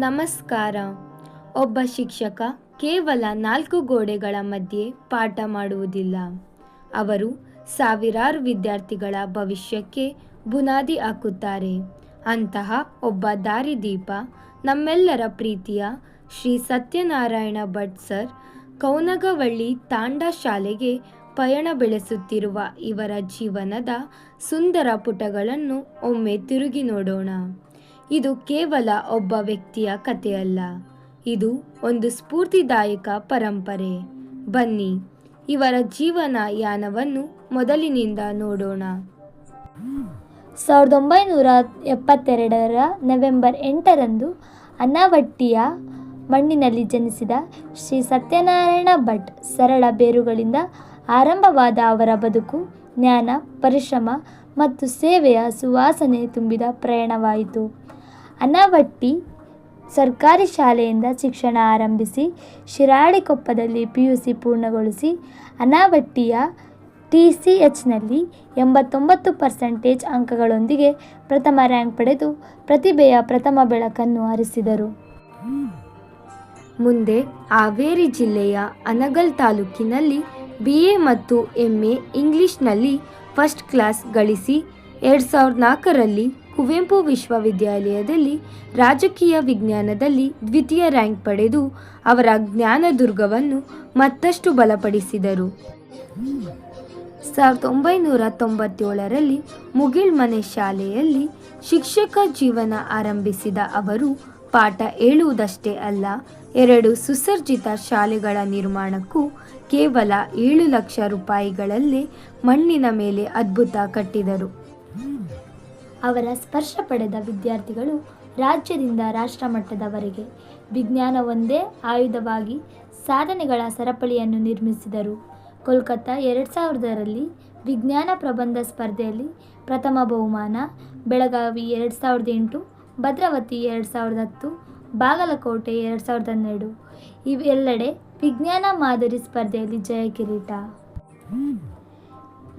ನಮಸ್ಕಾರ. ಒಬ್ಬ ಶಿಕ್ಷಕ ಕೇವಲ 4 ಗೋಡೆಗಳ ಮಧ್ಯೆ ಪಾಠ ಮಾಡುವುದಿಲ್ಲ. ಅವರು ಸಾವಿರಾರು ವಿದ್ಯಾರ್ಥಿಗಳ ಭವಿಷ್ಯಕ್ಕೆ ಬುನಾದಿ ಹಾಕುತ್ತಾರೆ. ಅಂತಹ ಒಬ್ಬ ದಾರಿದೀಪ ನಮ್ಮೆಲ್ಲರ ಪ್ರೀತಿಯ ಶ್ರೀ ಸತ್ಯನಾರಾಯಣ ಭಟ್ ಸರ್. ಕೌನಗವಳ್ಳಿ ತಾಂಡಾ ಶಾಲೆಗೆ ಪಯಣ ಬೆಳೆಸುತ್ತಿರುವ ಇವರ ಜೀವನದ ಸುಂದರ ಪುಟಗಳನ್ನು ಒಮ್ಮೆ ತಿರುಗಿ ನೋಡೋಣ. ಇದು ಕೇವಲ ಒಬ್ಬ ವ್ಯಕ್ತಿಯ ಕಥೆಯಲ್ಲ, ಇದು ಒಂದು ಸ್ಫೂರ್ತಿದಾಯಕ ಪರಂಪರೆ. ಬನ್ನಿ, ಇವರ ಜೀವನ ಯಾನವನ್ನು ಮೊದಲಿನಿಂದ ನೋಡೋಣ. 1972 ನವೆಂಬರ್ 8ರಂದು ಅನಾವಟ್ಟಿಯ ಮಣ್ಣಿನಲ್ಲಿ ಜನಿಸಿದ ಶ್ರೀ ಸತ್ಯನಾರಾಯಣ ಭಟ್ ಸರಳ ಬೇರುಗಳಿಂದ ಆರಂಭವಾದ ಅವರ ಬದುಕು ಜ್ಞಾನ, ಪರಿಶ್ರಮ ಮತ್ತು ಸೇವೆಯ ಸುವಾಸನೆ ತುಂಬಿದ ಪ್ರಯಾಣವಾಯಿತು. ಅನಾವಟ್ಟಿ ಸರ್ಕಾರಿ ಶಾಲೆಯಿಂದ ಶಿಕ್ಷಣ ಆರಂಭಿಸಿ ಶಿರಾಡಿಕೊಪ್ಪದಲ್ಲಿ PUC ಪೂರ್ಣಗೊಳಿಸಿ ಅನಾವಟ್ಟಿಯ TCHನಲ್ಲಿ 89% ಅಂಕಗಳೊಂದಿಗೆ ಪ್ರಥಮ ರ್ಯಾಂಕ್ ಪಡೆದು ಪ್ರತಿಭೆಯ ಪ್ರಥಮ ಬೆಳಕನ್ನು ಹರಿಸಿದರು. ಮುಂದೆ ಹಾವೇರಿ ಜಿಲ್ಲೆಯ ಅನಗಲ್ ತಾಲೂಕಿನಲ್ಲಿ BA ಮತ್ತು MA ಇಂಗ್ಲಿಷ್ನಲ್ಲಿ ಫಸ್ಟ್ ಕ್ಲಾಸ್ ಗಳಿಸಿ 2004ರಲ್ಲಿ ಕುವೆಂಪು ವಿಶ್ವವಿದ್ಯಾಲಯದಲ್ಲಿ ರಾಜಕೀಯ ವಿಜ್ಞಾನದಲ್ಲಿ ದ್ವಿತೀಯ ರ್ಯಾಂಕ್ ಪಡೆದು ಅವರ ಜ್ಞಾನದುರ್ಗವನ್ನು ಮತ್ತಷ್ಟು ಬಲಪಡಿಸಿದರು. 1997ರಲ್ಲಿ ಮುಗಿಳ್ಮನೆ ಶಾಲೆಯಲ್ಲಿ ಶಿಕ್ಷಕ ಜೀವನ ಆರಂಭಿಸಿದ ಅವರು ಪಾಠ ಹೇಳುವುದಷ್ಟೇ ಅಲ್ಲ, 2 ಸುಸಜ್ಜಿತ ಶಾಲೆಗಳ ನಿರ್ಮಾಣಕ್ಕೂ ಕೇವಲ 7 ಲಕ್ಷ ರೂಪಾಯಿಗಳಲ್ಲೇ ಮಣ್ಣಿನ ಮೇಲೆ ಅದ್ಭುತ ಕಟ್ಟಿದರು. ಅವರ ಸ್ಪರ್ಶ ಪಡೆದ ವಿದ್ಯಾರ್ಥಿಗಳು ರಾಜ್ಯದಿಂದ ರಾಷ್ಟ್ರಮಟ್ಟದವರೆಗೆ ವಿಜ್ಞಾನ ಒಂದೇ ಆಯುಧವಾಗಿ ಸಾಧನೆಗಳ ಸರಪಳಿಯನ್ನು ನಿರ್ಮಿಸಿದರು. ಕೋಲ್ಕತ್ತಾ 2000ರಲ್ಲಿ ವಿಜ್ಞಾನ ಪ್ರಬಂಧ ಸ್ಪರ್ಧೆಯಲ್ಲಿ ಪ್ರಥಮ ಬಹುಮಾನ, ಬೆಳಗಾವಿ 2008, ಭದ್ರಾವತಿ 2010, ಬಾಗಲಕೋಟೆ 2012 ಇವೆಲ್ಲೆಡೆ ವಿಜ್ಞಾನ ಮಾದರಿ ಸ್ಪರ್ಧೆಯಲ್ಲಿ ಜಯ ಕಿರೀಟ.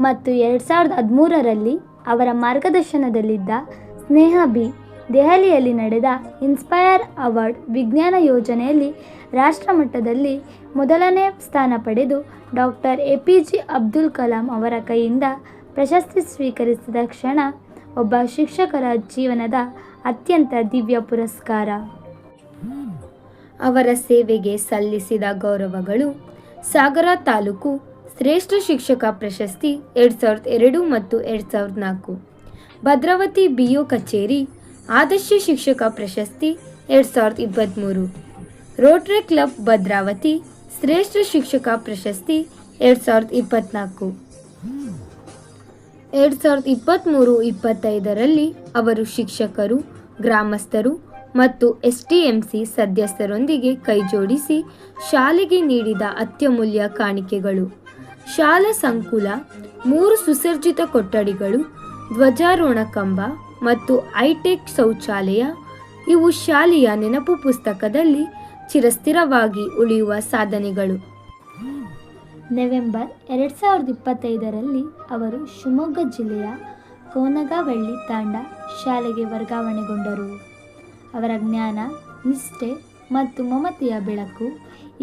ಮತ್ತು 2013ರಲ್ಲಿ ಅವರ ಮಾರ್ಗದರ್ಶನದಲ್ಲಿದ್ದ ಸ್ನೇಹ ಬಿ. ದೆಹಲಿಯಲ್ಲಿ ನಡೆದ ಇನ್ಸ್ಪೈರ್ ಅವಾರ್ಡ್ ವಿಜ್ಞಾನ ಯೋಜನೆಯಲ್ಲಿ ರಾಷ್ಟ್ರಮಟ್ಟದಲ್ಲಿ ಮೊದಲನೇ ಸ್ಥಾನ ಪಡೆದು ಡಾಕ್ಟರ್ APJ ಅಬ್ದುಲ್ ಕಲಾಂ ಅವರ ಕೈಯಿಂದ ಪ್ರಶಸ್ತಿ ಸ್ವೀಕರಿಸಿದ ಕ್ಷಣ ಒಬ್ಬ ಶಿಕ್ಷಕರ ಜೀವನದ ಅತ್ಯಂತ ದಿವ್ಯ ಪುರಸ್ಕಾರ. ಅವರ ಸೇವೆಗೆ ಸಲ್ಲಿಸಿದ ಗೌರವಗಳು: ಸಾಗರ ತಾಲೂಕು ಶ್ರೇಷ್ಠ ಶಿಕ್ಷಕ ಪ್ರಶಸ್ತಿ 2002 ಮತ್ತು 2004, ಭದ್ರಾವತಿ BO ಕಚೇರಿ ಆದರ್ಶ ಶಿಕ್ಷಕ ಪ್ರಶಸ್ತಿ 2023, ರೋಟರಿ ಕ್ಲಬ್ ಭದ್ರಾವತಿ ಶ್ರೇಷ್ಠ ಶಿಕ್ಷಕ ಪ್ರಶಸ್ತಿ 2024. 2023-25ರಲ್ಲಿ ಅವರು ಶಿಕ್ಷಕರು, ಗ್ರಾಮಸ್ಥರು ಮತ್ತು STMC ಸದಸ್ಯರೊಂದಿಗೆ ಕೈಜೋಡಿಸಿ ಶಾಲೆಗೆ ನೀಡಿದ ಅತ್ಯಮೂಲ್ಯ ಕಾಣಿಕೆಗಳು: ಶಾಲಾ ಸಂಕುಲ, 3 ಸುಸಜ್ಜಿತ ಕೊಠಡಿಗಳು, ಧ್ವಜಾರೋಹಣ ಕಂಬ ಮತ್ತು ಹೈಟೆಕ್ ಶೌಚಾಲಯ ಇವು ಶಾಲೆಯ ನೆನಪು ಪುಸ್ತಕದಲ್ಲಿ ಚಿರಸ್ಥಿರವಾಗಿ ಉಳಿಯುವ ಸಾಧನೆಗಳು. ನವೆಂಬರ್ 2025ರಲ್ಲಿ ಅವರು ಶಿವಮೊಗ್ಗ ಜಿಲ್ಲೆಯ ಕೌನಗವಳ್ಳಿ ತಾಂಡಾ ಶಾಲೆಗೆ ವರ್ಗಾವಣೆಗೊಂಡರು. ಅವರ ಜ್ಞಾನ, ನಿಷ್ಠೆ ಮತ್ತು ಮಮತೆಯ ಬೆಳಕು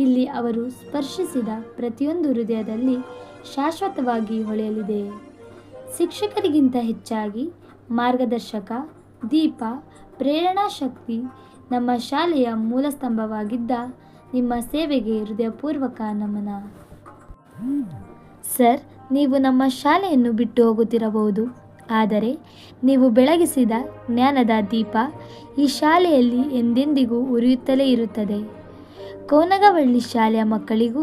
ಇಲ್ಲಿ ಅವರು ಸ್ಪರ್ಶಿಸಿದ ಪ್ರತಿಯೊಂದು ಹೃದಯದಲ್ಲಿ ಶಾಶ್ವತವಾಗಿ ಹೊಳೆಯಲಿದೆ. ಶಿಕ್ಷಕರಿಗಿಂತ ಹೆಚ್ಚಾಗಿ ಮಾರ್ಗದರ್ಶಕ, ದೀಪ, ಪ್ರೇರಣಾ ಶಕ್ತಿ, ನಮ್ಮ ಶಾಲೆಯ ಮೂಲಸ್ತಂಭವಾಗಿದ್ದ ನಿಮ್ಮ ಸೇವೆಗೆ ಹೃದಯಪೂರ್ವಕ ನಮನ. ಸರ್, ನೀವು ನಮ್ಮ ಶಾಲೆಯನ್ನು ಬಿಟ್ಟು ಹೋಗುತ್ತಿರಬಹುದು, ಆದರೆ ನೀವು ಬೆಳಗಿಸಿದ ಜ್ಞಾನದ ದೀಪ ಈ ಶಾಲೆಯಲ್ಲಿ ಎಂದೆಂದಿಗೂ ಉರಿಯುತ್ತಲೇ ಇರುತ್ತದೆ. ಕೌನಗವಳ್ಳಿ ಶಾಲೆಯ ಮಕ್ಕಳಿಗೂ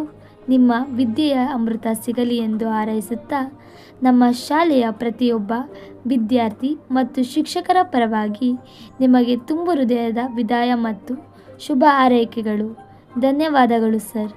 ನಿಮ್ಮ ವಿದ್ಯೆಯ ಅಮೃತ ಸಿಗಲಿ ಎಂದು ಹಾರೈಸುತ್ತಾ, ನಮ್ಮ ಶಾಲೆಯ ಪ್ರತಿಯೊಬ್ಬ ವಿದ್ಯಾರ್ಥಿ ಮತ್ತು ಶಿಕ್ಷಕರ ಪರವಾಗಿ ನಿಮಗೆ ತುಂಬು ಹೃದಯದ ವಿದಾಯ ಮತ್ತು ಶುಭ ಹಾರೈಕೆಗಳು. ಧನ್ಯವಾದಗಳು ಸರ್.